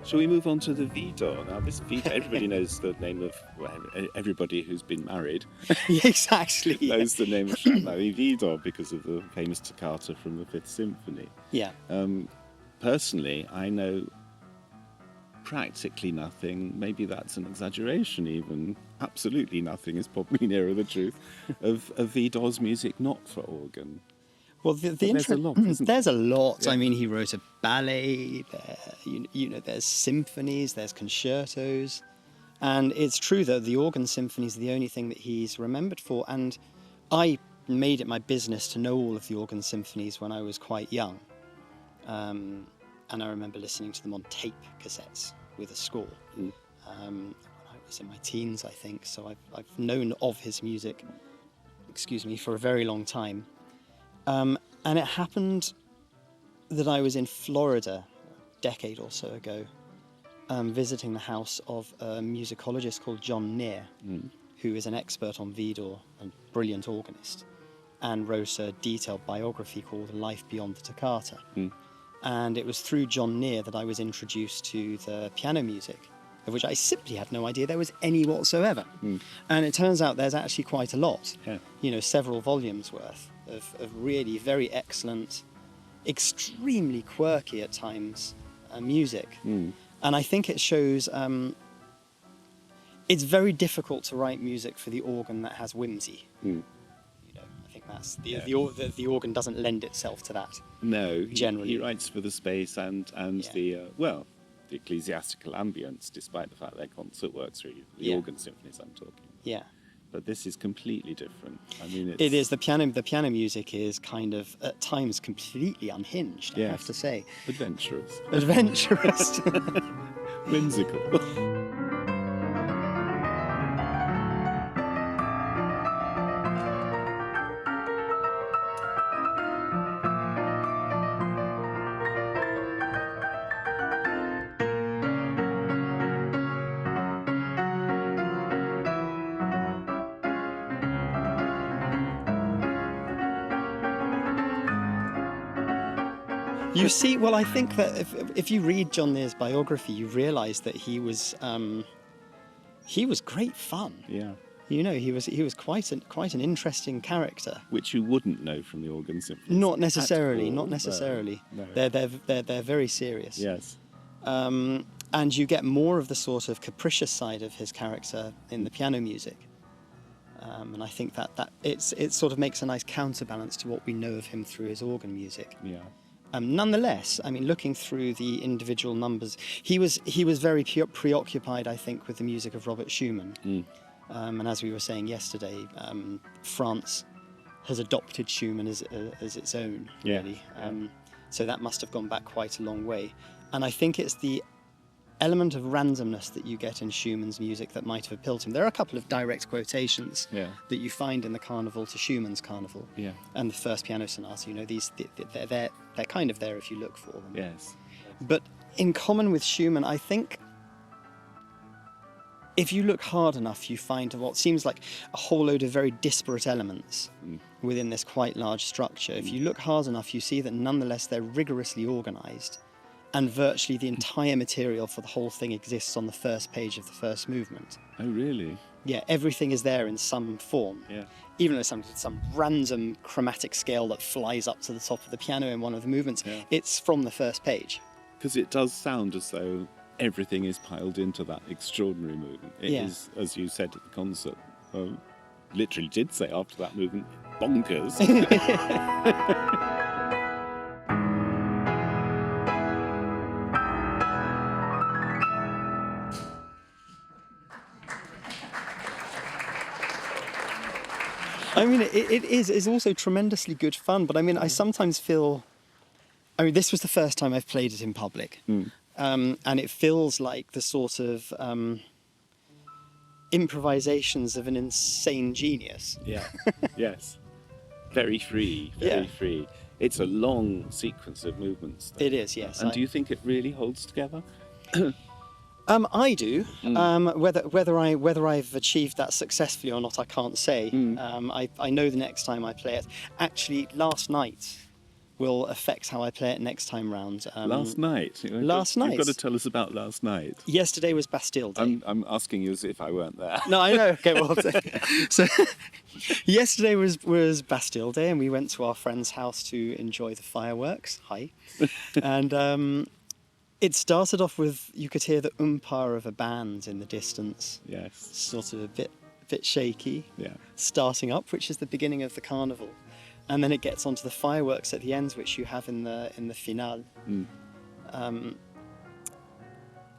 Shall we move on to the Widor? Now, this Widor, everybody knows the name of, well, everybody who's been married Exactly. knows the name of Charles-Marie Widor because of the famous toccata from the Fifth Symphony. Yeah. Personally, I know practically nothing, maybe that's an exaggeration even, absolutely nothing is probably nearer the truth, of Widor's music not for organ. Well, there's a lot, isn't there's a lot. Yeah. I mean, he wrote a ballet, there's symphonies, there's concertos. And it's true that the organ symphonies are the only thing that he's remembered for. And I made it my business to know all of the organ symphonies when I was quite young. And I remember listening to them on tape cassettes with a score. When I was in my teens, I think. So I've known of his music, for a very long time. And it happened that I was in Florida a decade or so ago, visiting the house of a musicologist called John Neer, who is an expert on Widor, a brilliant organist, and wrote a detailed biography called Life Beyond the Toccata. And it was through John Neer that I was introduced to the piano music, of which I simply had no idea there was any whatsoever. And it turns out there's actually quite a lot, several volumes worth of really very excellent, extremely quirky at times music. And I think it shows it's very difficult to write music for the organ that has whimsy. I think that's the organ doesn't lend itself to that. No, generally he writes for the space and the ecclesiastical ambience, despite the fact they're concert works, really. The organ symphonies I'm talking about. Yeah. But this is completely different. I mean, it is. The piano music is kind of, at times, completely unhinged, I have to say. Adventurous. Whimsical. You see, well, I think that if you read John Neer's biography, you realise that he was great fun. Yeah. He was quite an interesting character. Which you wouldn't know from the organ symphonies. Not necessarily. No. They're very serious. Yes. And you get more of the sort of capricious side of his character in the piano music. And I think that it sort of makes a nice counterbalance to what we know of him through his organ music. Yeah. Nonetheless, I mean, looking through the individual numbers, he was very preoccupied, I think, with the music of Robert Schumann. And as we were saying yesterday, France has adopted Schumann as its own, really. So that must have gone back quite a long way. And I think it's the element of randomness that you get in Schumann's music that might have appealed to him. There are a couple of direct quotations that you find in the Carnival to Schumann's Carnival and the First Piano Sonata. They're kind of there if you look for them. Yes. But in common with Schumann, I think if you look hard enough, you find what seems like a whole load of very disparate elements within this quite large structure. If you look hard enough, you see that nonetheless they're rigorously organised. And virtually the entire material for the whole thing exists on the first page of the first movement. Oh, really? Yeah, everything is there in some form. Yeah. Even though some random chromatic scale that flies up to the top of the piano in one of the movements, it's from the first page. Because it does sound as though everything is piled into that extraordinary movement. It is, as you said at the concert, literally did say after that movement, bonkers. I mean, it's also tremendously good fun, but I mean, I sometimes feel... I mean, this was the first time I've played it in public, and it feels like the sort of improvisations of an insane genius. Yeah, yes. Very free, very free. It's a long sequence of movements, though. It is, yes. And do you think it really holds together? I do. Whether I've achieved that successfully or not, I can't say. I know the next time I play it. Actually, last night will affect how I play it next time round. Last night. Last You've night. got to tell us about last night. Yesterday was Bastille Day. I'm asking you as if I weren't there. No, I know. Okay, well, so yesterday was Bastille Day, and we went to our friend's house to enjoy the fireworks. Hi, and it started off with, you could hear the umpire of a band in the distance, Yes. sort of a bit shaky, Yeah. starting up, which is the beginning of the carnival, and then it gets onto the fireworks at the end, which you have in the finale.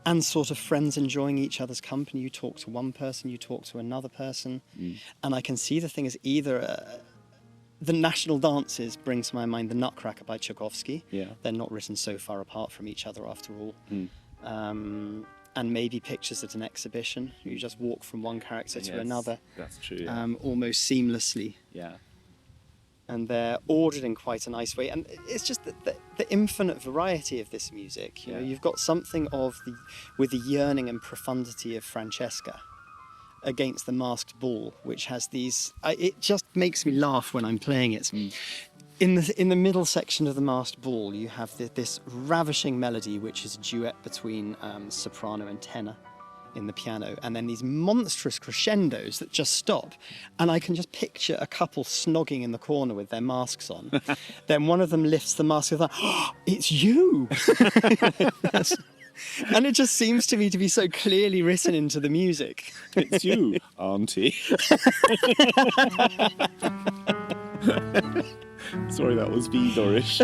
And sort of friends enjoying each other's company. You talk to one person, you talk to another person. And I can see the thing is either the national dances bring to my mind the Nutcracker by Tchaikovsky. Yeah. They're not written so far apart from each other after all. And maybe pictures at an exhibition. You just walk from one character to Yes, another. That's true. Yeah. Almost seamlessly. Yeah. And they're ordered in quite a nice way, and it's just the infinite variety of this music. You know, you've got something with the yearning and profundity of Francesca against the Masked Ball, which has these. It just makes me laugh when I'm playing it. In the middle section of the Masked Ball, you have this ravishing melody, which is a duet between soprano and tenor in the piano, and then these monstrous crescendos that just stop, and I can just picture a couple snogging in the corner with their masks on. Then one of them lifts the mask and like, oh, it's you. And it just seems to me to be so clearly written into the music. It's you, Auntie. Sorry, that was Widorish.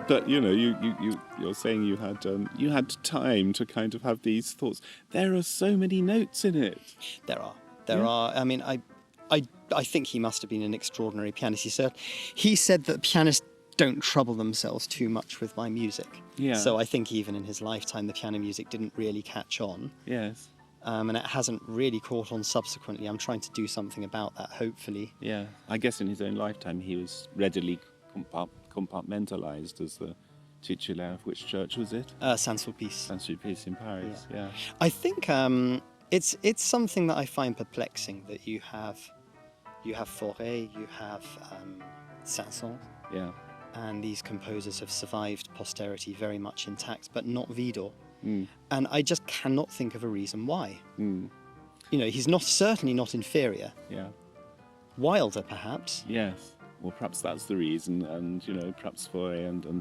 But you're saying you had time to kind of have these thoughts. There are so many notes in it. There are. I mean, I think he must have been an extraordinary pianist. He said that pianists don't trouble themselves too much with my music. Yeah. So I think even in his lifetime, the piano music didn't really catch on. Yes. And it hasn't really caught on subsequently. I'm trying to do something about that, hopefully. Yeah. I guess in his own lifetime, he was readily compartmentalized as the titular of which church was it? Saint-Sulpice. Saint-Sulpice in Paris. Yeah. I think it's something that I find perplexing that you have Fauré, you have Saint-Saëns. Yeah. And these composers have survived posterity very much intact, but not Widor. And I just cannot think of a reason why. You know, he's certainly not inferior. Yeah. Wilder, perhaps. Yes. Well, perhaps that's the reason, and perhaps Fauré and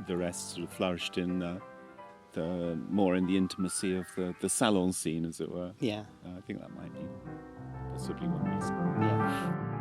the rest sort of flourished in more in the intimacy of the salon scene, as it were. Yeah. I think that might be possibly one reason. Yeah.